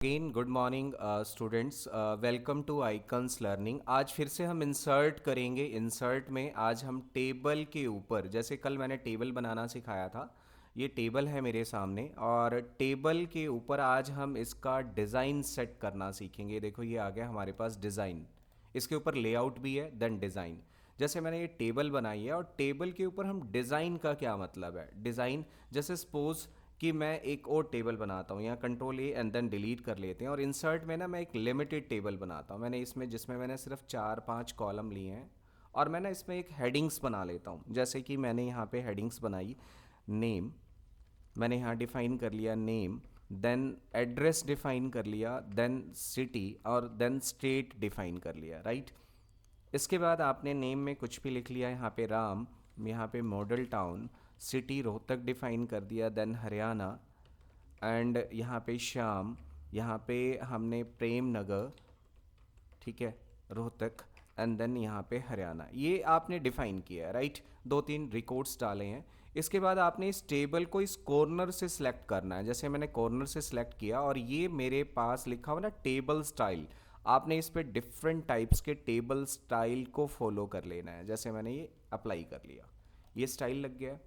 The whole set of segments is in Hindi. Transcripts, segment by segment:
Again good morning students, welcome to icons learning. आज फिर से हम इंसर्ट करेंगे। इंसर्ट में आज हम टेबल के ऊपर, जैसे कल मैंने टेबल बनाना सिखाया था, ये टेबल है मेरे सामने और टेबल के ऊपर आज हम इसका डिज़ाइन सेट करना सीखेंगे। देखो ये आ गया हमारे पास डिज़ाइन, इसके ऊपर लेआउट भी है, देन डिज़ाइन। जैसे मैंने ये टेबल बनाई है और टेबल के ऊपर हम डिज़ाइन का क्या मतलब है, डिज़ाइन जैसे सपोज कि मैं एक और टेबल बनाता हूँ, यहाँ control A and then delete कर लेते हैं और इंसर्ट में ना मैं एक लिमिटेड टेबल बनाता हूँ। मैंने इसमें जिसमें मैंने सिर्फ 4-5 कॉलम लिए हैं और मैं ना इसमें एक हेडिंग्स बना लेता हूँ। जैसे कि मैंने यहाँ पे हेडिंग्स बनाई, नेम मैंने यहाँ डिफाइन कर लिया नेम, देन एड्रेस डिफाइन कर लिया, देन सिटी और देन स्टेट डिफाइन कर लिया, राइट। इसके बाद आपने नेम में कुछ भी लिख लिया, यहाँ पे राम, यहाँ पे model town, city Rohtak define कर दिया, देन हरियाणा, एंड यहाँ पे श्याम, यहाँ पे हमने प्रेम नगर, ठीक है, रोहतक, एंड देन यहाँ पे हरियाणा। ये आपने डिफाइन किया है, राइट। 2-3 रिकॉर्ड्स डाले हैं। इसके बाद आपने इस टेबल को इस कॉर्नर से सिलेक्ट करना है। जैसे मैंने कॉर्नर से सिलेक्ट किया और ये मेरे पास लिखा हुआ ना टेबल स्टाइल, आपने इस पे डिफरेंट टाइप्स के टेबल स्टाइल को फॉलो कर लेना है। जैसे मैंने ये अप्लाई कर लिया, ये स्टाइल लग गया।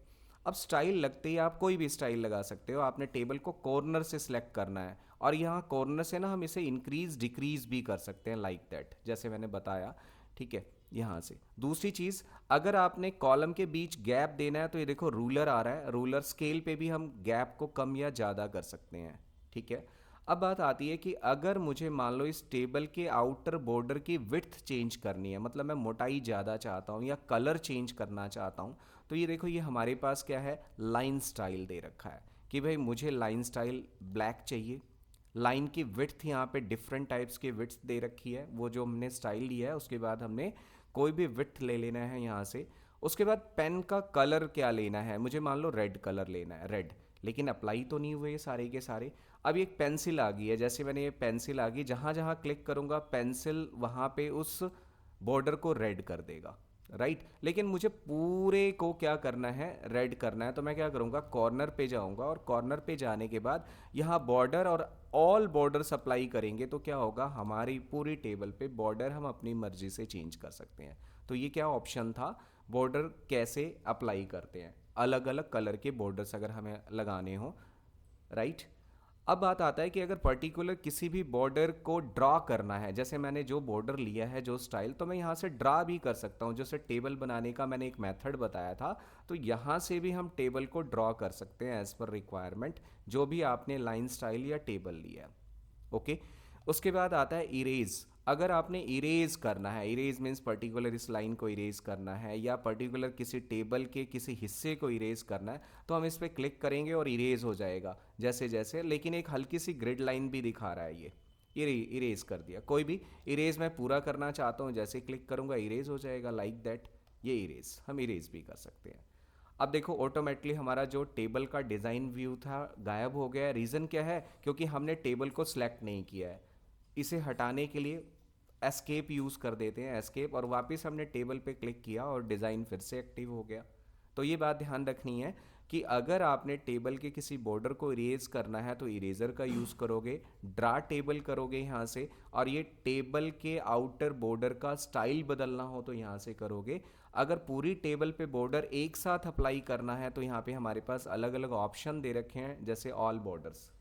अब स्टाइल लगते ही आप कोई भी स्टाइल लगा सकते हो। आपने टेबल को कॉर्नर से सिलेक्ट करना है और यहाँ कॉर्नर से ना हम इसे इंक्रीज डिक्रीज भी कर सकते हैं, लाइक दैट, जैसे मैंने बताया, ठीक है। यहाँ से दूसरी चीज़, अगर आपने कॉलम के बीच गैप देना है तो ये देखो रूलर आ रहा है, रूलर स्केल पे भी हम गैप को कम या ज़्यादा कर सकते हैं, ठीक है। अब बात आती है कि अगर मुझे मान लो इस टेबल के आउटर बॉर्डर की विड्थ चेंज करनी है, मतलब मैं मोटाई ज़्यादा चाहता हूँ या कलर चेंज करना चाहता हूँ, तो ये देखो ये हमारे पास क्या है, लाइन स्टाइल दे रखा है कि भाई मुझे लाइन स्टाइल ब्लैक चाहिए। लाइन की विड्थ यहाँ पे डिफरेंट टाइप्स की विड्थ दे रखी है, वो जो हमने स्टाइल लिया है उसके बाद हमने कोई भी विड्थ ले लेना है यहाँ से। उसके बाद पेन का कलर क्या लेना है, मुझे मान लो रेड कलर लेना है, रेड, लेकिन अप्लाई तो नहीं हुए सारे के सारे। अब एक पेंसिल आ गई है, जैसे मैंने ये पेंसिल आ गई, जहाँ जहाँ क्लिक करूँगा पेंसिल वहाँ पे उस बॉर्डर को रेड कर देगा, राइट। लेकिन मुझे पूरे को क्या करना है, रेड करना है, तो मैं क्या करूँगा, कॉर्नर पे जाऊँगा और कॉर्नर पे जाने के बाद यहाँ बॉर्डर और ऑल बॉर्डर अप्लाई करेंगे तो क्या होगा, हमारी पूरी टेबल पे बॉर्डर हम अपनी मर्जी से चेंज कर सकते हैं। तो ये क्या ऑप्शन था, बॉर्डर कैसे अप्लाई करते हैं, अलग अलग कलर के बॉर्डर्स अगर हमें लगाने हो, राइट। अब बात आता है कि अगर पर्टिकुलर किसी भी बॉर्डर को ड्रॉ करना है, जैसे मैंने जो बॉर्डर लिया है जो स्टाइल, तो मैं यहाँ से ड्रा भी कर सकता हूँ। जैसे टेबल बनाने का मैंने एक मेथड बताया था, तो यहाँ से भी हम टेबल को ड्रॉ कर सकते हैं एज पर रिक्वायरमेंट, जो भी आपने लाइन स्टाइल या टेबल लिया, ओके। उसके बाद आता है इरेज। अगर आपने इरेज करना है, इरेज मीन्स पर्टिकुलर इस लाइन को इरेज करना है या पर्टिकुलर किसी टेबल के किसी हिस्से को इरेज करना है, तो हम इस पर क्लिक करेंगे और इरेज हो जाएगा जैसे जैसे, लेकिन एक हल्की सी ग्रिड लाइन भी दिखा रहा है, ये इरेज कर दिया। कोई भी इरेज मैं पूरा करना चाहता हूँ, जैसे क्लिक करूँगा इरेज हो जाएगा, लाइक दैट। ये इरेज हम इरेज भी कर सकते हैं। अब देखो ऑटोमेटिकली हमारा जो टेबल का डिज़ाइन व्यू था गायब हो गया है। रीज़न क्या है, क्योंकि हमने टेबल को सिलेक्ट नहीं किया है। इसे हटाने के लिए एस्केप यूज़ कर देते हैं, एस्केप, और वापस हमने टेबल पे क्लिक किया और डिज़ाइन फिर से एक्टिव हो गया। तो ये बात ध्यान रखनी है कि अगर आपने टेबल के किसी बॉर्डर को इरेज करना है तो इरेजर का यूज़ करोगे, ड्रा टेबल करोगे यहाँ से, और ये टेबल के आउटर बॉर्डर का स्टाइल बदलना हो तो यहाँ से करोगे। अगर पूरी टेबल पे बॉर्डर एक साथ अप्लाई करना है तो यहाँ पे हमारे पास अलग अलग ऑप्शन दे रखे हैं, जैसे ऑल बॉर्डर्स,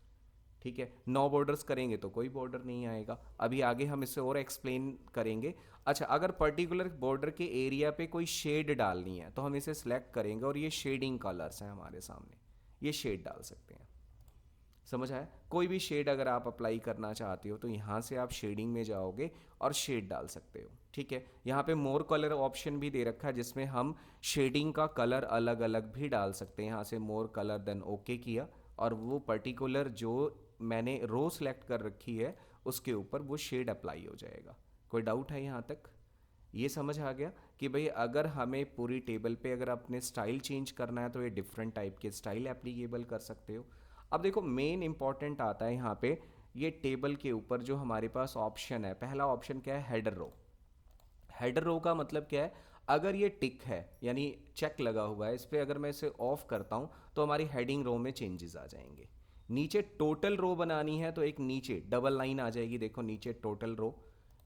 ठीक है। 9 बॉर्डर्स करेंगे तो कोई बॉर्डर नहीं आएगा, अभी आगे हम इसे और एक्सप्लेन करेंगे। अच्छा, अगर पर्टिकुलर बॉर्डर के एरिया पे कोई शेड डालनी है तो हम इसे सिलेक्ट करेंगे और ये शेडिंग कलर्स हैं हमारे सामने, ये शेड डाल सकते हैं। समझ आया, कोई भी शेड अगर आप अप्लाई करना चाहते हो तो यहाँ से आप शेडिंग में जाओगे और शेड डाल सकते हो, ठीक है। यहाँ पे मोर कलर ऑप्शन भी दे रखा है जिसमें हम शेडिंग का कलर अलग अलग भी डाल सकते हैं। यहाँ से मोर कलर, देन ओके किया और वो पर्टिकुलर जो मैंने रो सेलेक्ट कर रखी है उसके ऊपर वो शेड अप्लाई हो जाएगा। कोई डाउट है यहाँ तक? ये समझ आ गया कि भाई अगर हमें पूरी टेबल पे अगर अपने स्टाइल चेंज करना है तो ये डिफरेंट टाइप के स्टाइल एप्लीकेबल कर सकते हो। अब देखो मेन इंपॉर्टेंट आता है यहाँ पे, ये टेबल के ऊपर जो हमारे पास ऑप्शन है, पहला ऑप्शन क्या है, हेडर रो। हेडर रो का मतलब क्या है, अगर ये टिक है यानी चेक लगा हुआ है इस पर, अगर मैं इसे ऑफ करता हूँ तो हमारी हेडिंग रो में चेंजेस आ जाएंगे। नीचे टोटल रो बनानी है तो एक नीचे डबल लाइन आ जाएगी, देखो नीचे टोटल रो।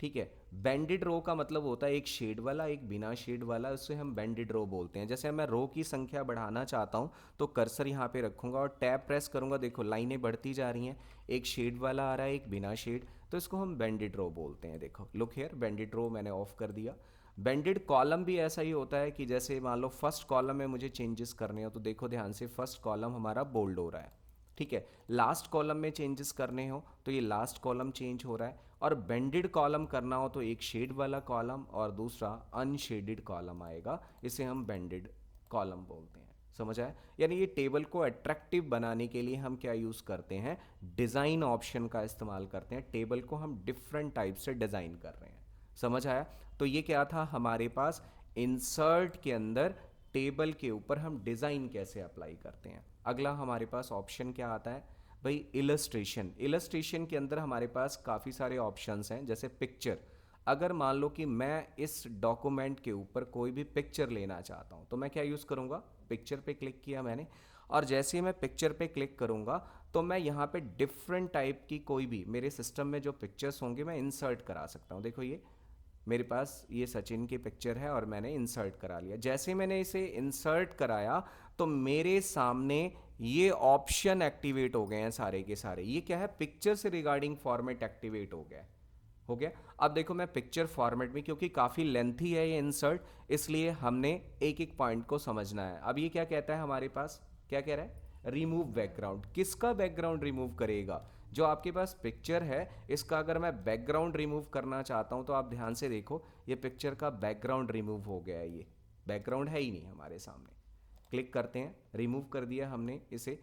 ठीक है। बेंडेड रो का मतलब होता है एक शेड वाला एक बिना शेड वाला, उससे हम बेंडेड रो बोलते हैं। जैसे मैं रो की संख्या बढ़ाना चाहता हूँ तो कर्सर यहाँ पे रखूंगा और टैब प्रेस करूंगा, देखो लाइनें बढ़ती जा रही हैं, एक शेड वाला आ रहा है एक बिना शेड, तो इसको हम बेंडेड रो बोलते हैं। देखो लुक हेयर, बेंडेड रो मैंने ऑफ कर दिया। बेंडेड कॉलम भी ऐसा ही होता है कि जैसे मान लो फर्स्ट कॉलम में मुझे चेंजेस करने हो तो देखो ध्यान से, फर्स्ट कॉलम हमारा बोल्ड हो रहा है। ठीक है। लास्ट कॉलम में चेंजेस करने हो तो ये लास्ट कॉलम चेंज हो रहा है, और बेंडेड कॉलम करना हो तो एक शेड वाला कॉलम और दूसरा अनशेडेड कॉलम आएगा, इसे हम बेंडेड कॉलम बोलते हैं। समझ आया? यानी ये टेबल को अट्रैक्टिव बनाने के लिए हम क्या यूज़ करते हैं, डिज़ाइन ऑप्शन का इस्तेमाल करते हैं। टेबल को हम डिफरेंट टाइप से डिज़ाइन कर रहे हैं। समझ आया? तो ये क्या था हमारे पास, इंसर्ट के अंदर टेबल के ऊपर हम डिज़ाइन कैसे अप्लाई करते हैं। अगला हमारे पास ऑप्शन क्या आता है भाई, इलस्ट्रेशन। इलस्ट्रेशन के अंदर हमारे पास काफ़ी सारे ऑप्शंस हैं, जैसे पिक्चर। अगर मान लो कि मैं इस डॉक्यूमेंट के ऊपर कोई भी पिक्चर लेना चाहता हूँ तो मैं क्या यूज़ करूँगा, पिक्चर पे क्लिक किया मैंने, और जैसे ही मैं पिक्चर पे क्लिक करूँगा तो मैं यहाँ पे डिफरेंट टाइप की कोई भी मेरे सिस्टम में जो पिक्चर्स होंगे मैं इंसर्ट करा सकता हूँ। देखो ये मेरे पास ये सचिन की पिक्चर है और मैंने इंसर्ट करा लिया। जैसे मैंने इसे इंसर्ट कराया तो मेरे सामने ये ऑप्शन एक्टिवेट हो गए हैं सारे के सारे। ये क्या है, पिक्चर से रिगार्डिंग फॉर्मेट एक्टिवेट हो गया है। हो गया। अब देखो मैं पिक्चर फॉर्मेट में, क्योंकि काफ़ी लेंथी है ये इंसर्ट, इसलिए हमने एक एक पॉइंट को समझना है। अब ये क्या कहता है हमारे पास, क्या कह रहा है, रिमूव बैकग्राउंड। किसका बैकग्राउंड रिमूव करेगा, जो आपके पास पिक्चर है इसका अगर मैं बैकग्राउंड रिमूव करना चाहता हूं तो आप ध्यान से देखो, ये पिक्चर का बैकग्राउंड रिमूव हो गया है, ये बैकग्राउंड है ही नहीं हमारे सामने। क्लिक करते हैं, रिमूव कर दिया हमने इसे।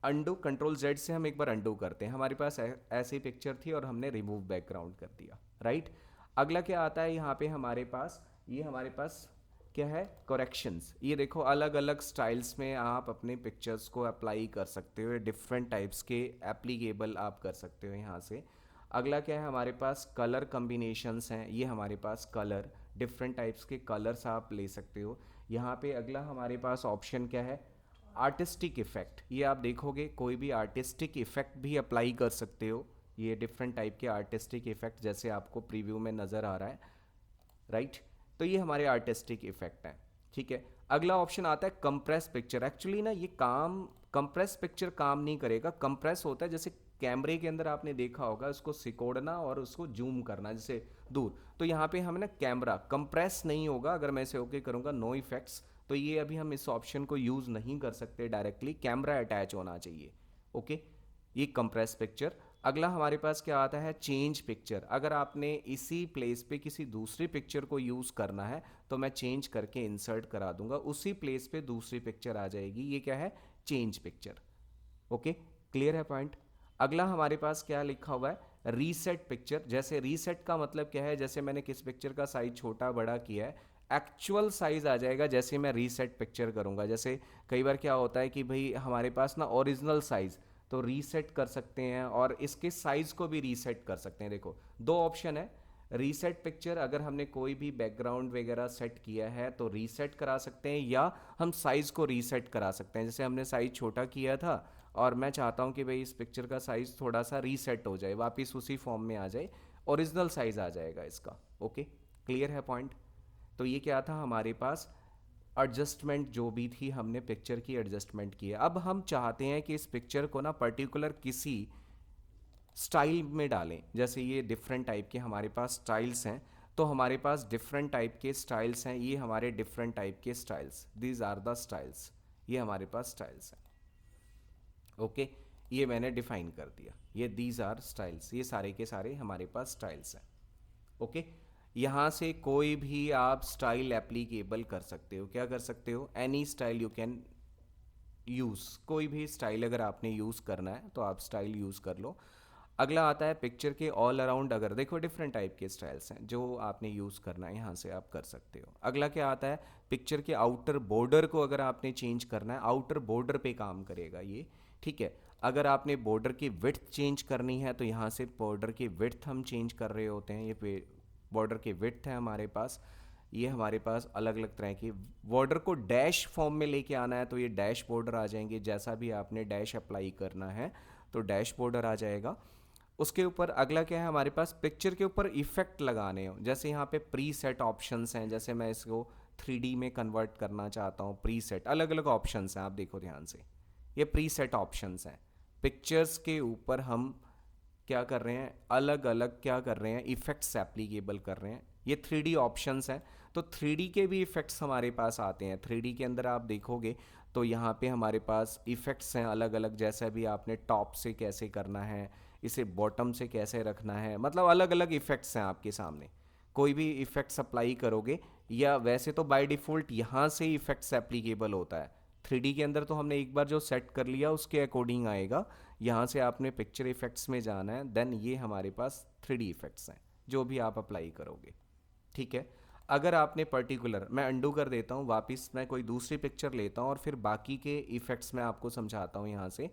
अंडू, कंट्रोल जेड से हम एक बार अंडू करते हैं, हमारे पास ऐसी पिक्चर थी और हमने रिमूव बैकग्राउंड कर दिया। राइट। अगला क्या आता है यहाँ पे हमारे पास, ये हमारे पास क्या है, करेक्शंस। ये देखो अलग अलग स्टाइल्स में आप अपने पिक्चर्स को अप्लाई कर सकते हो, डिफरेंट टाइप्स के एप्लीकेबल आप कर सकते हो यहाँ से। अगला क्या है हमारे पास, कलर कम्बिनेशंस हैं, ये हमारे पास कलर, डिफरेंट टाइप्स के कलर्स आप ले सकते हो यहाँ पे। अगला हमारे पास ऑप्शन क्या है, आर्टिस्टिक इफेक्ट। ये आप देखोगे कोई भी आर्टिस्टिक इफेक्ट भी अप्लाई कर सकते हो, ये डिफरेंट टाइप के आर्टिस्टिक इफेक्ट जैसे आपको प्रीव्यू में नज़र आ रहा है। राइट। तो ये हमारे आर्टिस्टिक इफेक्ट हैं। ठीक है। अगला ऑप्शन आता है कंप्रेस पिक्चर। एक्चुअली ना ये काम, कंप्रेस पिक्चर काम नहीं करेगा। कंप्रेस होता है जैसे कैमरे के अंदर आपने देखा होगा उसको सिकोड़ना और उसको जूम करना जैसे दूर, तो यहाँ पे हम ना कैमरा कंप्रेस नहीं होगा। अगर मैं इसे ओके करूँगा नो इफेक्ट्स, तो ये अभी हम इस ऑप्शन को यूज़ नहीं कर सकते डायरेक्टली, कैमरा अटैच होना चाहिए। ओके। ये कंप्रेस पिक्चर। अगला हमारे पास क्या आता है, चेंज पिक्चर। अगर आपने इसी प्लेस पे किसी दूसरी पिक्चर को यूज़ करना है तो मैं चेंज करके इंसर्ट करा दूंगा, उसी प्लेस पे दूसरी पिक्चर आ जाएगी। ये क्या है, चेंज पिक्चर। ओके। क्लियर है पॉइंट? अगला हमारे पास क्या लिखा हुआ है, रीसेट पिक्चर। जैसे रीसेट का मतलब क्या है, जैसे मैंने किस पिक्चर का साइज छोटा बड़ा किया है, एक्चुअल साइज आ जाएगा जैसे मैं रीसेट पिक्चर करूंगा। जैसे कई बार क्या होता है कि भाई हमारे पास ना ओरिजिनल साइज, तो रीसेट कर सकते हैं और इसके साइज को भी रीसेट कर सकते हैं। देखो दो ऑप्शन है, रीसेट पिक्चर, अगर हमने कोई भी बैकग्राउंड वगैरह सेट किया है तो रीसेट करा सकते हैं, या हम साइज को रीसेट करा सकते हैं। जैसे हमने साइज छोटा किया था और मैं चाहता हूं कि भाई इस पिक्चर का साइज थोड़ा सा रीसेट हो जाए, वापस उसी फॉर्म में आ जाए, ओरिजिनल साइज आ जाएगा इसका। ओके। क्लियर है पॉइंट? तो ये क्या था हमारे पास, एडजस्टमेंट जो भी थी हमने पिक्चर की एडजस्टमेंट की है। अब हम चाहते हैं कि इस पिक्चर को ना पर्टिकुलर किसी स्टाइल में डालें। जैसे ये डिफरेंट टाइप के हमारे पास स्टाइल्स हैं, तो हमारे पास डिफरेंट टाइप के स्टाइल्स हैं, ये हमारे डिफरेंट टाइप के styles, these are the styles, ये हमारे पास स्टाइल्स हैं। ओके। ये मैंने डिफाइन कर दिया, ये दीज आर स्टाइल्स, ये सारे के सारे हमारे पास स्टाइल्स हैं। ओके। यहाँ से कोई भी आप स्टाइल एप्लीकेबल कर सकते हो। क्या कर सकते हो, any style you can use. कोई भी स्टाइल अगर आपने यूज़ करना है तो आप स्टाइल यूज़ कर लो। अगला आता है पिक्चर के ऑल अराउंड। अगर देखो डिफरेंट टाइप के स्टाइल्स हैं जो आपने यूज़ करना है, यहाँ से आप कर सकते हो। अगला क्या आता है, पिक्चर के आउटर बॉर्डर को अगर आपने चेंज करना है, आउटर बॉर्डर पे काम करेगा ये। ठीक है। अगर आपने बॉर्डर की विड्थ चेंज करनी है तो यहाँ से बॉर्डर की विड्थ हम चेंज कर रहे होते हैं, ये बॉर्डर की विड्थ है हमारे पास। ये हमारे पास अलग अलग तरह की बॉर्डर को डैश फॉर्म में लेके आना है तो ये डैश बॉर्डर आ जाएंगे, जैसा भी आपने डैश अप्लाई करना है तो डैश बॉर्डर आ जाएगा। उसके ऊपर अगला क्या है, हमारे पास पिक्चर के ऊपर इफेक्ट लगाने हो, जैसे यहाँ पे प्री सेट ऑप्शंस हैं, जैसे मैं इसको 3D में कन्वर्ट करना चाहता हूँ, प्री सेट अलग अलग ऑप्शंस हैं, आप देखो ध्यान से, ये प्री सेट ऑप्शंस हैं। पिक्चर्स के ऊपर हम क्या कर रहे हैं, अलग अलग क्या कर रहे हैं, इफेक्ट्स एप्लीकेबल कर रहे हैं। ये 3D ऑप्शंस हैं, तो 3D के भी इफेक्ट्स हमारे पास आते हैं। 3D के अंदर आप देखोगे तो यहाँ पे हमारे पास इफेक्ट्स हैं अलग अलग, जैसा भी आपने टॉप से कैसे करना है, इसे बॉटम से कैसे रखना है, मतलब अलग अलग इफेक्ट्स हैं आपके सामने। कोई भी इफेक्ट्स अप्लाई करोगे, या वैसे तो बाय डिफ़ॉल्ट यहाँ से ही इफेक्ट्स एप्लीकेबल होता है। 3D के अंदर तो हमने एक बार जो सेट कर लिया उसके अकॉर्डिंग आएगा। यहाँ से आपने पिक्चर इफेक्ट्स में जाना है, देन ये हमारे पास 3D इफेक्ट्स हैं जो भी आप अप्लाई करोगे। ठीक है। अगर आपने पर्टिकुलर, मैं अंडू कर देता हूँ, वापस मैं कोई दूसरी पिक्चर लेता हूँ और फिर बाकी के इफेक्ट्स मैं आपको समझाता हूँ। यहाँ से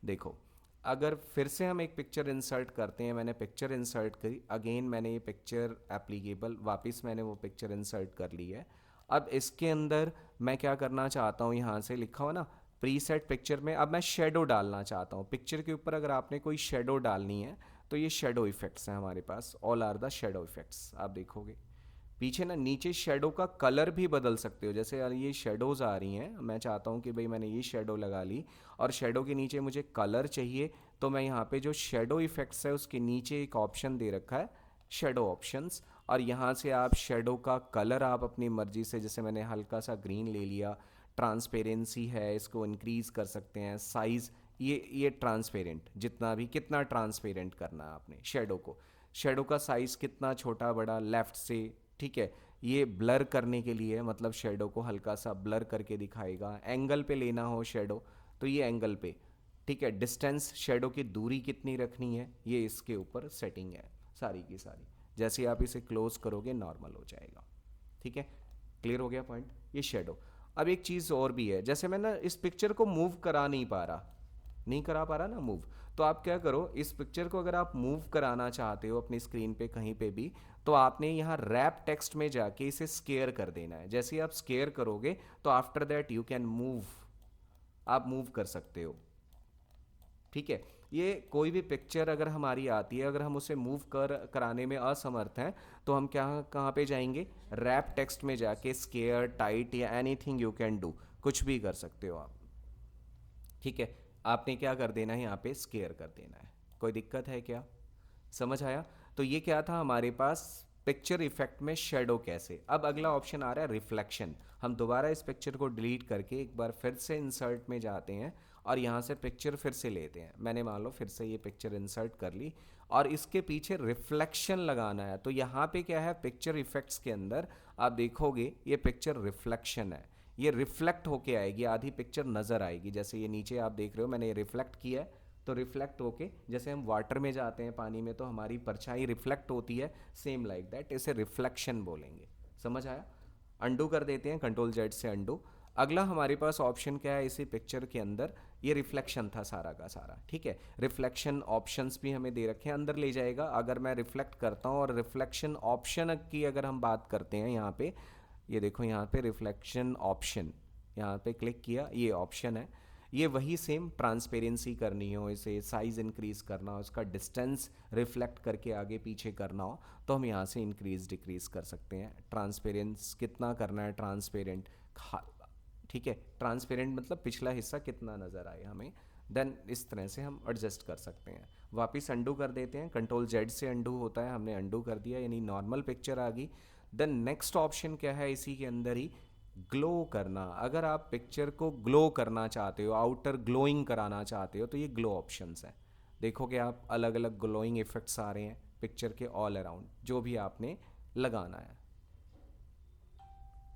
देखो, अगर फिर से हम एक पिक्चर इंसर्ट करते हैं, मैंने पिक्चर इंसर्ट करी, अगेन मैंने ये पिक्चर एप्लीकेबल, वापस मैंने वो पिक्चर इंसर्ट कर ली है। अब इसके अंदर मैं क्या करना चाहता हूँ, यहाँ से लिखा हुआ ना प्रीसेट पिक्चर में, अब मैं शेडो डालना चाहता हूँ पिक्चर के ऊपर। अगर आपने कोई शेडो डालनी है तो ये शेडो इफेक्ट्स हैं हमारे पास, all are the shadow effects. आप देखोगे पीछे ना नीचे शेडो का कलर भी बदल सकते हो, जैसे यार ये शेडोज़ आ रही हैं, मैं चाहता हूँ कि भाई मैंने ये शेडो लगा ली और शेडो के नीचे मुझे कलर चाहिए, तो मैं यहाँ पे जो शेडो इफेक्ट्स है उसके नीचे एक ऑप्शन दे रखा है शेडो ऑप्शंस, और यहाँ से आप शेडो का कलर आप अपनी मर्जी से, जैसे मैंने हल्का सा ग्रीन ले लिया, ट्रांसपेरेंसी है इसको इंक्रीज कर सकते हैं, साइज़ ये ट्रांसपेरेंट, जितना भी कितना ट्रांसपेरेंट करना है आपने शेडो को, शेडो का साइज़ कितना छोटा बड़ा लेफ़्ट से। ठीक है। ये ब्लर करने के लिए, मतलब शेडो को हल्का सा ब्लर करके दिखाएगा। एंगल पे लेना हो शेडो तो ये एंगल पे। ठीक है। डिस्टेंस, शेडो की दूरी कितनी रखनी है, ये इसके ऊपर सेटिंग है सारी की सारी। जैसे आप इसे क्लोज करोगे नॉर्मल हो जाएगा। ठीक है। क्लियर हो गया पॉइंट, ये शेडो। अब एक चीज़ और भी है, जैसे मैं ना इस पिक्चर को मूव करा नहीं पा रहा, नहीं करा पा रहा ना मूव, तो आप क्या करो, इस पिक्चर को अगर आप मूव कराना चाहते हो अपनी स्क्रीन पे कहीं पे भी, तो आपने यहाँ रैप टेक्स्ट में जाके इसे स्केयर कर देना है। जैसे ही आप स्केयर करोगे तो after that you can move, आप मूव कर सकते हो। ठीक है। ये कोई भी पिक्चर अगर हमारी आती है, अगर हम उसे मूव कराने में असमर्थ हैं, तो हम क्या कहाँ पे जाएंगे, रैप टेक्स्ट में जाके स्केयर, टाइट या एनीथिंग यू कैन डू, कुछ भी कर सकते हो आप। ठीक है। आपने क्या कर देना है, यहाँ पे स्केयर कर देना है। कोई दिक्कत है क्या, समझ आया? तो ये क्या था हमारे पास, पिक्चर इफेक्ट में शेडो कैसे। अब अगला ऑप्शन आ रहा है रिफ्लेक्शन। हम दोबारा इस पिक्चर को डिलीट करके एक बार फिर से इंसर्ट में जाते हैं और यहाँ से पिक्चर फिर से लेते हैं। मैंने मान लो फिर से ये पिक्चर इंसर्ट कर ली और इसके पीछे रिफ्लेक्शन लगाना है, तो यहाँ पे क्या है, पिक्चर इफेक्ट्स के अंदर आप देखोगे ये पिक्चर रिफ्लेक्शन है, ये रिफ्लेक्ट होके आएगी, आधी पिक्चर नज़र आएगी। जैसे ये नीचे आप देख रहे हो मैंने ये रिफ्लेक्ट किया है, तो रिफ्लेक्ट होके, जैसे हम वाटर में जाते हैं पानी में तो हमारी परछाई रिफ्लेक्ट होती है, सेम लाइक दैट इसे रिफ्लेक्शन बोलेंगे। समझ आया? अंडू कर देते हैं, कंट्रोल जेड से अंडू। अगला हमारे पास ऑप्शन क्या है इसी पिक्चर के अंदर, ये रिफ्लेक्शन था सारा का सारा। ठीक है। रिफ्लेक्शन ऑप्शंस भी हमें दे रखे हैं, अंदर ले जाएगा। अगर मैं रिफ्लेक्ट करता हूँ और रिफ्लेक्शन ऑप्शन की अगर हम बात करते हैं, यहाँ पे ये देखो, यहाँ पे रिफ्लेक्शन ऑप्शन, यहाँ पे क्लिक किया, ये ऑप्शन है। ये वही सेम ट्रांसपेरेंसी करनी हो, इसे साइज़ इंक्रीज़ करना हो, इसका डिस्टेंस रिफ्लेक्ट करके आगे पीछे करना हो, तो हम यहाँ से इंक्रीज़ डिक्रीज़ कर सकते हैं। ट्रांसपेरेंस कितना करना है, ट्रांसपेरेंट, ठीक है, ट्रांसपेरेंट मतलब पिछला हिस्सा कितना नज़र आए हमें, देन इस तरह से हम एडजस्ट कर सकते हैं। वापस अंडू कर देते हैं, कंट्रोल जेड से अंडू होता है, हमने अंडू कर दिया यानी नॉर्मल पिक्चर आ गई। देन नेक्स्ट ऑप्शन क्या है इसी के अंदर ही, ग्लो करना। अगर आप पिक्चर को ग्लो करना चाहते हो, आउटर ग्लोइंग कराना चाहते हो, तो ये ग्लो ऑप्शंस हैं। देखोगे आप अलग अलग ग्लोइंग इफेक्ट्स आ रहे हैं पिक्चर के ऑल अराउंड, जो भी आपने लगाना है।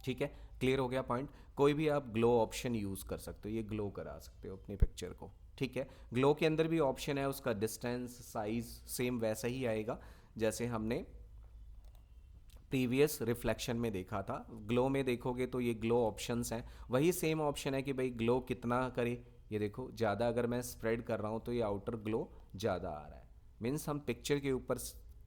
ठीक है। क्लियर हो गया पॉइंट? कोई भी आप ग्लो ऑप्शन यूज़ कर सकते हो, ये ग्लो करा सकते हो अपनी पिक्चर को। ठीक है। ग्लो के अंदर भी ऑप्शन है, उसका डिस्टेंस साइज सेम वैसा ही आएगा जैसे हमने प्रीवियस रिफ्लेक्शन में देखा था। ग्लो में देखोगे तो ये ग्लो ऑप्शंस हैं, वही सेम ऑप्शन है कि भाई ग्लो कितना करे। ये देखो, ज़्यादा अगर मैं स्प्रेड कर रहा हूँ तो ये आउटर ग्लो ज़्यादा आ रहा है, मीन्स हम पिक्चर के ऊपर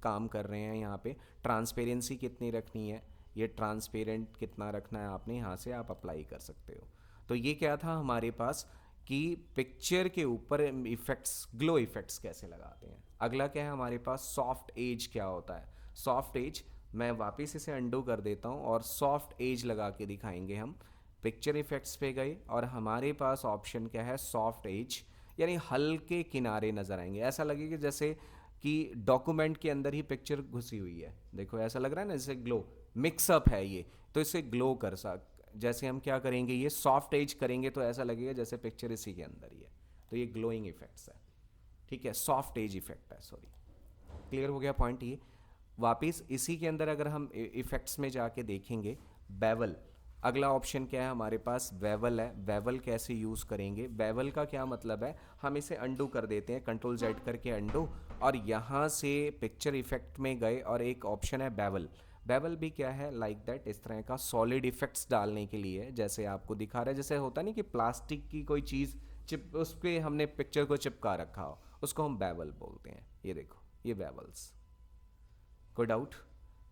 काम कर रहे हैं। यहाँ पे ट्रांसपेरेंसी कितनी रखनी है, ये ट्रांसपेरेंट कितना रखना है आपने, यहाँ से आप अप्लाई कर सकते हो। तो ये क्या था हमारे पास कि पिक्चर के ऊपर इफेक्ट्स, ग्लो इफेक्ट्स कैसे लगाते हैं। अगला क्या है हमारे पास, सॉफ्ट एज क्या होता है। सॉफ्ट एज, मैं वापस इसे अंडू कर देता हूँ और सॉफ्ट एज लगा के दिखाएंगे हम। पिक्चर इफेक्ट्स पे गए और हमारे पास ऑप्शन क्या है, सॉफ्ट एज, यानी हल्के किनारे नज़र आएंगे, ऐसा लगेगा जैसे कि डॉक्यूमेंट के अंदर ही पिक्चर घुसी हुई है। देखो ऐसा लग रहा है ना जैसे ग्लो, मिक्सअप है ये, तो इसे ग्लो कर सक, जैसे हम क्या करेंगे, ये सॉफ्ट एज करेंगे तो ऐसा लगेगा जैसे पिक्चर इसी के अंदर ही है। तो ये ग्लोइंग इफेक्ट्स है, ठीक है, सॉफ्ट एज इफेक्ट है, सॉरी। क्लियर हो गया पॉइंट ये। वापिस इसी के अंदर अगर हम इफेक्ट्स में जाके देखेंगे, बेवल, अगला ऑप्शन क्या है हमारे पास, बेवल है। बेवल कैसे यूज़ करेंगे, बेवल का क्या मतलब है, हम इसे अंडू कर देते हैं, कंट्रोल जेड करके अंडू, और यहाँ से पिक्चर इफेक्ट में गए और एक ऑप्शन है बेवल। बेवल भी क्या है, लाइक दैट, इस तरह का सॉलिड इफेक्ट्स डालने के लिए, जैसे आपको दिखा रहा है, जैसे होता नहीं कि प्लास्टिक की कोई चीज़ चिप, उस पर हमने पिक्चर को चिपका रखा हो, उसको हम बेवल बोलते हैं। ये देखो, ये बेवल्स, कोई डाउट,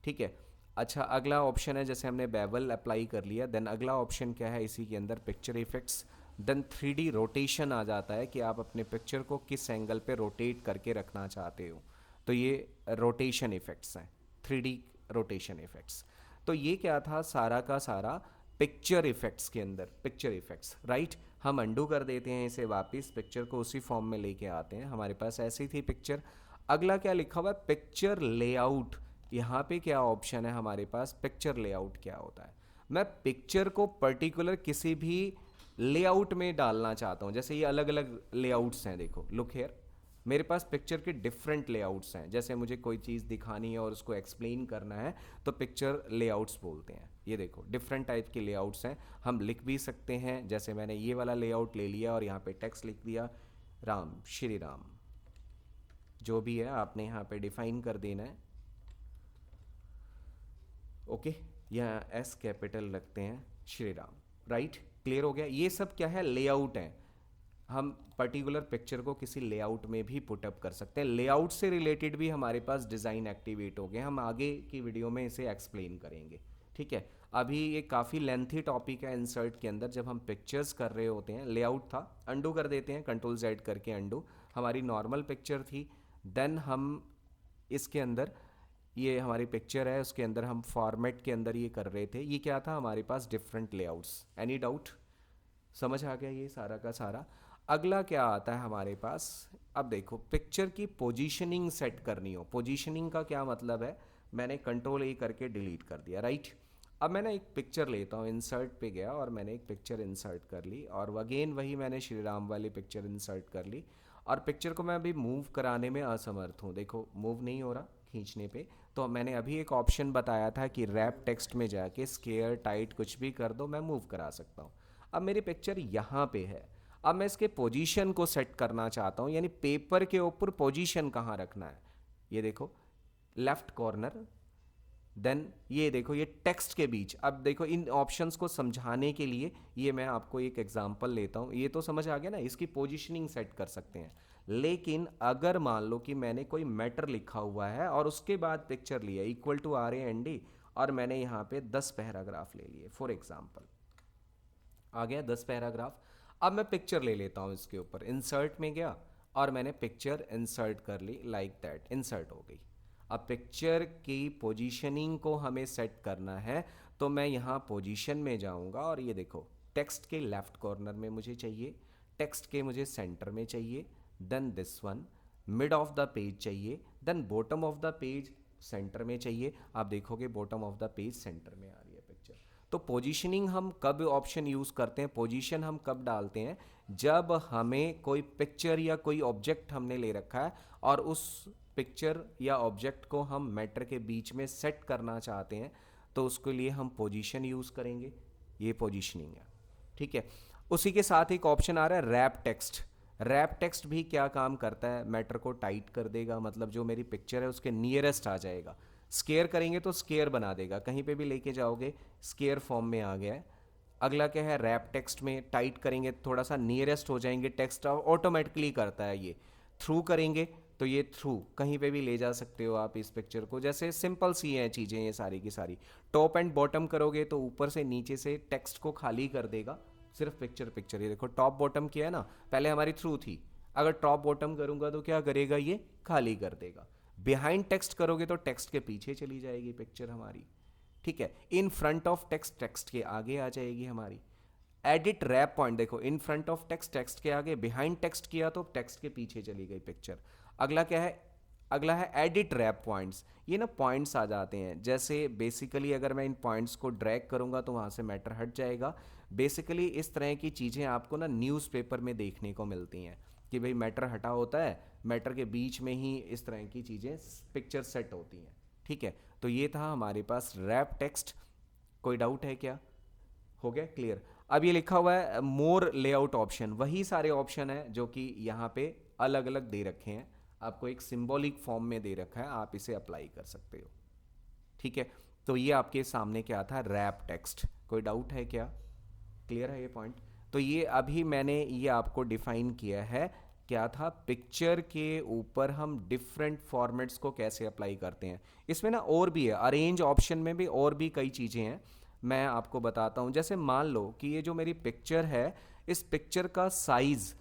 ठीक है। अच्छा, अगला ऑप्शन है, जैसे हमने बेवल अप्लाई कर लिया, देन अगला ऑप्शन क्या है इसी के अंदर, picture effects, then 3D rotation आ जाता है कि आप अपने पिक्चर को किस एंगल पे रोटेट करके रखना चाहते हो, तो ये रोटेशन इफेक्ट्स हैं, 3D रोटेशन इफेक्ट्स। तो ये क्या था सारा का सारा पिक्चर इफेक्ट्स के अंदर, पिक्चर इफेक्ट्स, राइट। हम अंडू कर देते हैं इसे, वापस पिक्चर को उसी फॉर्म में लेके आते हैं, हमारे पास ऐसी थी पिक्चर। अगला क्या लिखा हुआ है, पिक्चर लेआउट। यहाँ पे क्या ऑप्शन है हमारे पास, पिक्चर लेआउट क्या होता है। मैं पिक्चर को पर्टिकुलर किसी भी लेआउट में डालना चाहता हूँ, जैसे ये अलग अलग लेआउट्स हैं, देखो लुक हेयर, मेरे पास पिक्चर के डिफरेंट लेआउट्स हैं। जैसे मुझे कोई चीज़ दिखानी है और उसको एक्सप्लेन करना है तो पिक्चर लेआउट्स बोलते हैं। ये देखो डिफरेंट टाइप के लेआउट्स हैं, हम लिख भी सकते हैं, जैसे मैंने ये वाला लेआउट ले लिया और यहाँ पे टेक्स्ट लिख दिया, राम श्री राम, जो भी है आपने यहाँ पे डिफाइन कर देना है, ओके। यहाँ एस कैपिटल रखते हैं, श्री राम, राइट। क्लियर हो गया, ये सब क्या है, लेआउट है। हम पर्टिकुलर पिक्चर को किसी लेआउट में भी पुटअप कर सकते हैं। लेआउट से रिलेटेड भी हमारे पास डिज़ाइन एक्टिवेट हो गए, हम आगे की वीडियो में इसे एक्सप्लेन करेंगे, ठीक है। अभी ये काफ़ी लेंथी टॉपिक है इंसर्ट के अंदर, जब हम पिक्चर्स कर रहे होते हैं, लेआउट था, अंडू कर देते हैं, कंट्रोल जेड करके अंडू, हमारी नॉर्मल पिक्चर थी, देन हम इसके अंदर, ये हमारी पिक्चर है, उसके अंदर हम फॉर्मेट के अंदर ये कर रहे थे, ये क्या था हमारे पास, डिफरेंट लेआउट्स। एनी डाउट, समझ आ गया ये सारा का सारा। अगला क्या आता है हमारे पास, अब देखो पिक्चर की पोजीशनिंग सेट करनी हो। पोजीशनिंग का क्या मतलब है, मैंने कंट्रोल ए करके डिलीट कर दिया, राइट। अब मैंने एक पिक्चर लेता हूँ, इंसर्ट पे गया और मैंने एक पिक्चर इंसर्ट कर ली, और अगेन वही मैंने श्री राम वाली पिक्चर इंसर्ट कर ली, और पिक्चर को मैं अभी मूव कराने में असमर्थ हूँ, देखो मूव नहीं हो रहा खींचने पे। तो मैंने अभी एक ऑप्शन बताया था कि रैप टेक्स्ट में जाके स्केयर टाइट कुछ भी कर दो, मैं मूव करा सकता हूँ। अब मेरी पिक्चर यहाँ पे है, अब मैं इसके पोजीशन को सेट करना चाहता हूँ, यानी पेपर के ऊपर पोजीशन कहाँ रखना है। ये देखो लेफ्ट कॉर्नर, देन ये देखो ये टेक्स्ट के बीच। अब देखो इन ऑप्शंस को समझाने के लिए ये मैं आपको एक एग्जांपल लेता हूँ, ये तो समझ आ गया ना, इसकी पोजीशनिंग सेट कर सकते हैं। लेकिन अगर मान लो कि मैंने कोई मैटर लिखा हुआ है और उसके बाद पिक्चर लिया इक्वल टू RAND, और मैंने यहाँ पे 10 पैराग्राफ ले लिए फॉर एग्जाम्पल, आ गया 10 पैराग्राफ। अब मैं पिक्चर ले लेता हूँ इसके ऊपर, इंसर्ट में गया और मैंने पिक्चर इंसर्ट कर ली, लाइक दैट, इंसर्ट हो गई। अब पिक्चर की पोजीशनिंग को हमें सेट करना है, तो मैं यहाँ पोजीशन में जाऊँगा और ये देखो टेक्स्ट के लेफ्ट कॉर्नर में मुझे चाहिए, टेक्स्ट के मुझे सेंटर में चाहिए, then this one mid of the page चाहिए, then bottom of the page centre में चाहिए। आप देखोगे bottom of the page centre में आ रही है पिक्चर। तो पोजीशनिंग हम कब ऑप्शन यूज़ करते हैं, पोजीशन हम कब डालते हैं, जब हमें कोई पिक्चर या कोई ऑब्जेक्ट हमने ले रखा है और उस पिक्चर या ऑब्जेक्ट को हम मैटर के बीच में सेट करना चाहते हैं, तो उसके लिए हम पोजीशन यूज़ करेंगे, ये पोजीशनिंग है, ठीक है। उसी के साथ एक ऑप्शन आ रहा है रैप टेक्स्ट। रैप टेक्स्ट भी क्या काम करता है, मैटर को टाइट कर देगा, मतलब जो मेरी पिक्चर है उसके नियरेस्ट आ जाएगा। स्केयर करेंगे तो स्केयर बना देगा, कहीं पे भी लेके जाओगे स्केयर फॉर्म में आ गया है। अगला क्या है, रैप टेक्स्ट में टाइट करेंगे थोड़ा सा नियरेस्ट हो जाएंगे, टेक्स्ट ऑटोमेटिकली करता है ये। थ्रू करेंगे तो ये थ्रू कहीं पे भी ले जा सकते हो आप इस पिक्चर को, जैसे सिंपल सी हैं चीज़ें ये सारी की सारी। टॉप एंड बॉटम करोगे तो ऊपर से नीचे से टेक्स्ट को खाली कर देगा, सिर्फ पिक्चर पिक्चर। ये देखो टॉप बॉटम किया है ना, पहले हमारी थ्रू थी, अगर टॉप बॉटम करूंगा तो क्या करेगा, ये खाली कर देगा। बिहाइंड टेक्स्ट करोगे तो टेक्स्ट के पीछे चली जाएगी पिक्चर हमारी, ठीक है। In front of text, text के आगे आ जाएगी हमारी। एडिट रैप पॉइंट, देखो in front of text, text के आगे, बिहाइंड टेक्स्ट किया तो टेक्स्ट के पीछे चली गई पिक्चर। अगला क्या है, अगला है एडिट रैप पॉइंट्स। ये ना पॉइंट्स आ जाते हैं, जैसे बेसिकली अगर मैं इन पॉइंट्स को ड्रैग करूंगा तो वहां से मैटर हट जाएगा। बेसिकली इस तरह की चीज़ें आपको ना न्यूज़पेपर में देखने को मिलती हैं कि भाई मैटर हटा होता है, मैटर के बीच में ही इस तरह की चीज़ें पिक्चर सेट होती हैं, ठीक है। तो ये था हमारे पास रैप टेक्स्ट। कोई डाउट है क्या, हो गया क्लियर। अब ये लिखा हुआ है मोर लेआउट ऑप्शन, वही सारे ऑप्शन है जो कि यहाँ पे अलग अलग दे रखे हैं, आपको एक सिंबॉलिक फॉर्म में दे रखा है, आप इसे अप्लाई कर सकते हो, ठीक है। तो ये आपके सामने क्या था, रैप टेक्स्ट। कोई डाउट है क्या, क्लियर है ये पॉइंट। तो ये अभी मैंने ये आपको डिफाइन किया है, क्या था, पिक्चर के ऊपर हम डिफरेंट फॉर्मेट्स को कैसे अप्लाई करते हैं। इसमें ना और भी है, अरेंज ऑप्शन में भी और भी कई चीज़ें हैं, मैं आपको बताता हूँ। जैसे मान लो कि ये जो मेरी पिक्चर है, इस पिक्चर का साइज़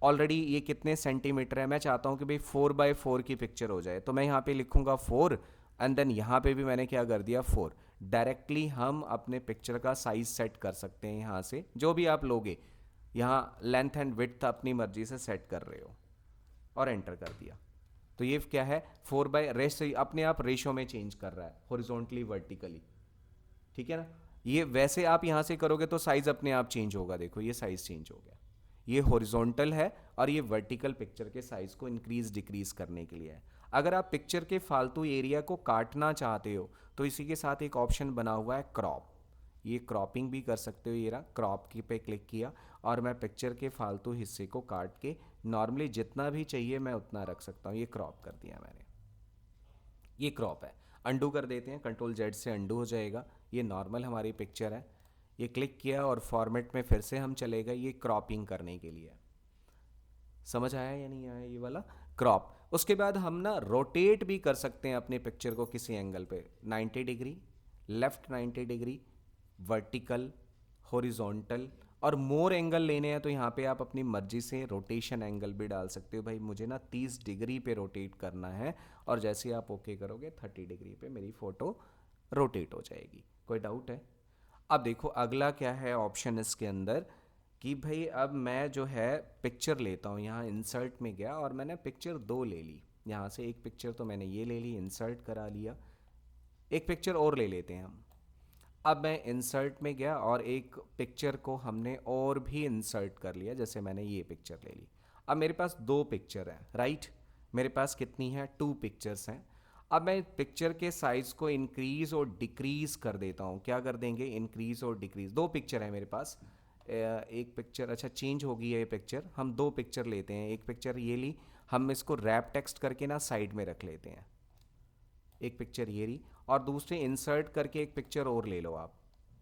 ऑलरेडी ये कितने सेंटीमीटर है, मैं चाहता हूँ कि भाई 4x4 की पिक्चर हो जाए, तो मैं यहाँ पे लिखूंगा 4, एंड देन यहाँ पे भी मैंने क्या कर दिया 4। डायरेक्टली हम अपने पिक्चर का साइज सेट कर सकते हैं यहाँ से, जो भी आप लोगे, यहाँ लेंथ एंड विड्थ अपनी मर्जी से सेट कर रहे हो, और एंटर कर दिया। तो ये क्या है, 4/रेशो, अपने आप रेशो में चेंज कर रहा है, हॉरिजॉन्टली वर्टिकली, ठीक है ना। ये वैसे आप यहाँ से करोगे तो साइज अपने आप चेंज होगा, देखो ये साइज चेंज हो गया, ये हॉरिजॉन्टल है, और ये वर्टिकल पिक्चर के साइज को इंक्रीज डिक्रीज करने के लिए है। अगर आप पिक्चर के फालतू एरिया को काटना चाहते हो तो इसी के साथ एक ऑप्शन बना हुआ है क्रॉप, ये क्रॉपिंग भी कर सकते हो। ये रहा क्रॉप की पे क्लिक किया, और मैं पिक्चर के फालतू हिस्से को काट के नॉर्मली जितना भी चाहिए मैं उतना रख सकता हूँ, ये क्रॉप कर दिया मैंने, ये क्रॉप है। अंडू कर देते हैं, कंट्रोल जेड से अंडू हो जाएगा, ये नॉर्मल हमारी पिक्चर है। ये क्लिक किया और फॉर्मेट में फिर से हम चले गए, ये क्रॉपिंग करने के लिए। समझ आया या नहीं आया ये वाला क्रॉप। उसके बाद हम ना रोटेट भी कर सकते हैं अपने पिक्चर को किसी एंगल पे, 90 degree, left 90 degree, vertical, horizontal, और मोर एंगल लेने हैं तो यहाँ पे आप अपनी मर्जी से रोटेशन एंगल भी डाल सकते हो, भाई मुझे ना 30 डिग्री पे रोटेट करना है, और जैसे आप ओके करोगे 30 डिग्री पे मेरी फ़ोटो रोटेट हो जाएगी। कोई डाउट है। अब देखो अगला क्या है ऑप्शन इसके अंदर, कि भाई अब मैं जो है पिक्चर लेता हूँ, यहाँ इंसर्ट में गया और मैंने पिक्चर 2 ले ली, यहाँ से एक पिक्चर तो मैंने ये ले ली, इंसर्ट करा लिया, एक पिक्चर और ले लेते हैं हम। अब मैं इंसर्ट में गया और एक पिक्चर को हमने और भी इंसर्ट कर लिया, जैसे मैंने ये पिक्चर ले ली। अब मेरे पास 2 पिक्चर हैं, राइट, मेरे पास कितनी है, 2 पिक्चर्स हैं। अब मैं पिक्चर के साइज को इंक्रीज और डिक्रीज कर देता हूँ, क्या कर देंगे, इंक्रीज और डिक्रीज। 2 पिक्चर है मेरे पास, एक पिक्चर अच्छा चेंज हो गई है ये पिक्चर, हम 2 पिक्चर लेते हैं, एक पिक्चर ये ली, हम इसको रैप टेक्स्ट करके ना साइड में रख लेते हैं, एक पिक्चर ये रही, और दूसरे इंसर्ट करके एक पिक्चर और ले लो आप,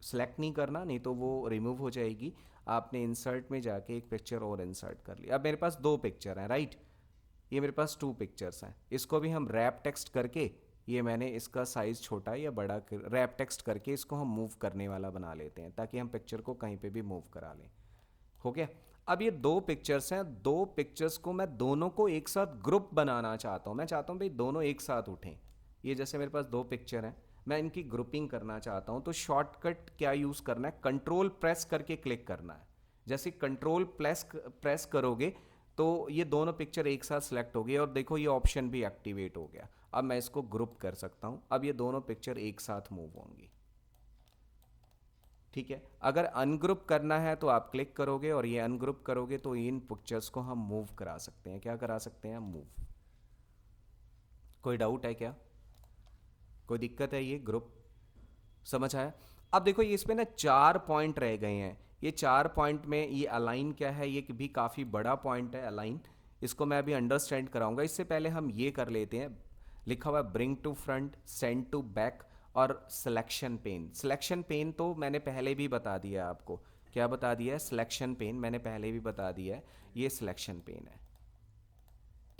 सेलेक्ट नहीं करना नहीं तो वो रिमूव हो जाएगी। आपने इंसर्ट में जाके एक पिक्चर और इंसर्ट कर लिया, अब मेरे पास 2 पिक्चर हैं, राइट, ये मेरे पास 2 पिक्चर्स हैं, इसको भी हम रैप टेक्स्ट करके, ये मैंने इसका साइज़ छोटा या बड़ा रैप टेक्स्ट करके इसको हम मूव करने वाला बना लेते हैं, ताकि हम पिक्चर को कहीं पे भी मूव करा लें। हो गया। अब ये 2 पिक्चर्स हैं, 2 पिक्चर्स को मैं दोनों को एक साथ ग्रुप बनाना चाहता हूँ, मैं चाहता हूँ भाई दोनों एक साथ उठें। ये जैसे मेरे पास 2 पिक्चर हैं, मैं इनकी ग्रुपिंग करना चाहता हूँ, तो शॉर्टकट क्या यूज़ करना है, कंट्रोल प्रेस करके क्लिक करना है। जैसे कंट्रोल प्रेस करोगे तो ये दोनों पिक्चर एक साथ सेलेक्ट हो गई, और देखो ये ऑप्शन भी एक्टिवेट हो गया। अब मैं इसको ग्रुप कर सकता हूँ, अब ये दोनों पिक्चर एक साथ मूव होंगी, ठीक है। अगर अनग्रुप करना है तो आप क्लिक करोगे, और ये अनग्रुप करोगे तो इन पिक्चर्स को हम मूव करा सकते हैं, क्या करा सकते हैं, मूव। कोई डाउट है क्या, कोई दिक्कत है, ये ग्रुप समझ आया। अब देखो ये इसमें ना 4 पॉइंट रह गए हैं, ये 4 पॉइंट में ये अलाइन क्या है, ये भी काफ़ी बड़ा पॉइंट है अलाइन, इसको मैं अभी अंडरस्टैंड कराऊंगा। इससे पहले हम ये कर लेते हैं, लिखा हुआ है bring to front, send to back, और सिलेक्शन पेन। सिलेक्शन पेन तो मैंने पहले भी बता दिया आपको, क्या बता दिया है, सिलेक्शन पेन मैंने पहले भी बता दिया है, ये सिलेक्शन पेन है,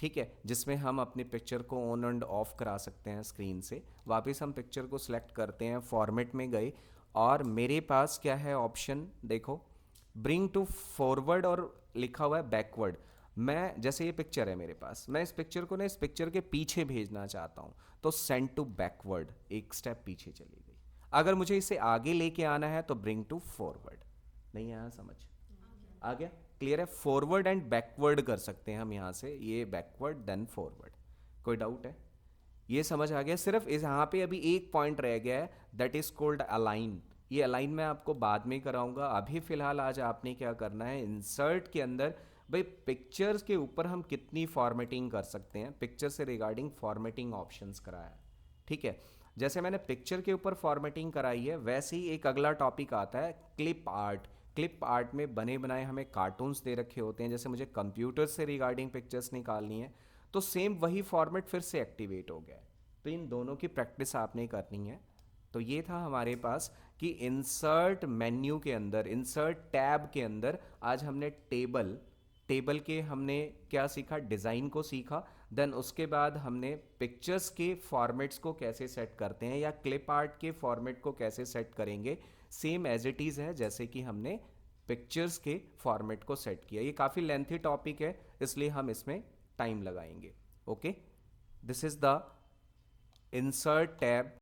ठीक है, जिसमें हम अपनी पिक्चर को ऑन एंड ऑफ करा सकते हैं स्क्रीन से। वापस हम पिक्चर को सिलेक्ट करते हैं, फॉर्मेट में गए, और मेरे पास क्या है ऑप्शन, देखो, ब्रिंग टू फॉरवर्ड और लिखा हुआ है बैकवर्ड। मैं जैसे ये पिक्चर है मेरे पास, मैं इस पिक्चर को ना इस पिक्चर के पीछे भेजना चाहता हूँ, तो सेंड टू बैकवर्ड, एक स्टेप पीछे चली गई। अगर मुझे इसे आगे लेके आना है तो ब्रिंग टू फॉरवर्ड। नहीं आया समझ? आ गया? क्लियर है? फॉरवर्ड एंड बैकवर्ड कर सकते हैं हम यहाँ से, ये बैकवर्ड देन फॉरवर्ड। कोई डाउट है? ये समझ आ गया? सिर्फ इस यहाँ पे अभी एक पॉइंट रह गया है, दैट इज कॉल्ड अलाइन। ये अलाइन मैं आपको बाद में कराऊंगा, अभी फिलहाल आज आपने क्या करना है, इंसर्ट के अंदर भाई पिक्चर्स के ऊपर हम कितनी फॉर्मेटिंग कर सकते हैं, पिक्चर से रिगार्डिंग फॉर्मेटिंग ऑप्शंस कराया। ठीक है, जैसे मैंने पिक्चर के ऊपर फॉर्मेटिंग कराई है, वैसे ही एक अगला टॉपिक आता है क्लिप आर्ट। क्लिप आर्ट में बने बनाए हमें कार्टून्स दे रखे होते हैं, जैसे मुझे कंप्यूटर से रिगार्डिंग पिक्चर्स निकालनी है, तो सेम वही फॉर्मेट फिर से एक्टिवेट हो गया है। तो इन दोनों की प्रैक्टिस आपने करनी है। तो ये था हमारे पास कि इंसर्ट मेन्यू के अंदर, इंसर्ट टैब के अंदर आज हमने टेबल, टेबल के हमने क्या सीखा, डिज़ाइन को सीखा। देन उसके बाद हमने पिक्चर्स के फॉर्मेट्स को कैसे सेट करते हैं, या क्लिप आर्ट के फॉर्मेट को कैसे सेट करेंगे, सेम एज इट इज़ है जैसे कि हमने पिक्चर्स के फॉर्मेट को सेट किया। ये काफ़ी लेंथी टॉपिक है, इसलिए हम इसमें टाइम लगाएंगे। Okay, this is the insert tab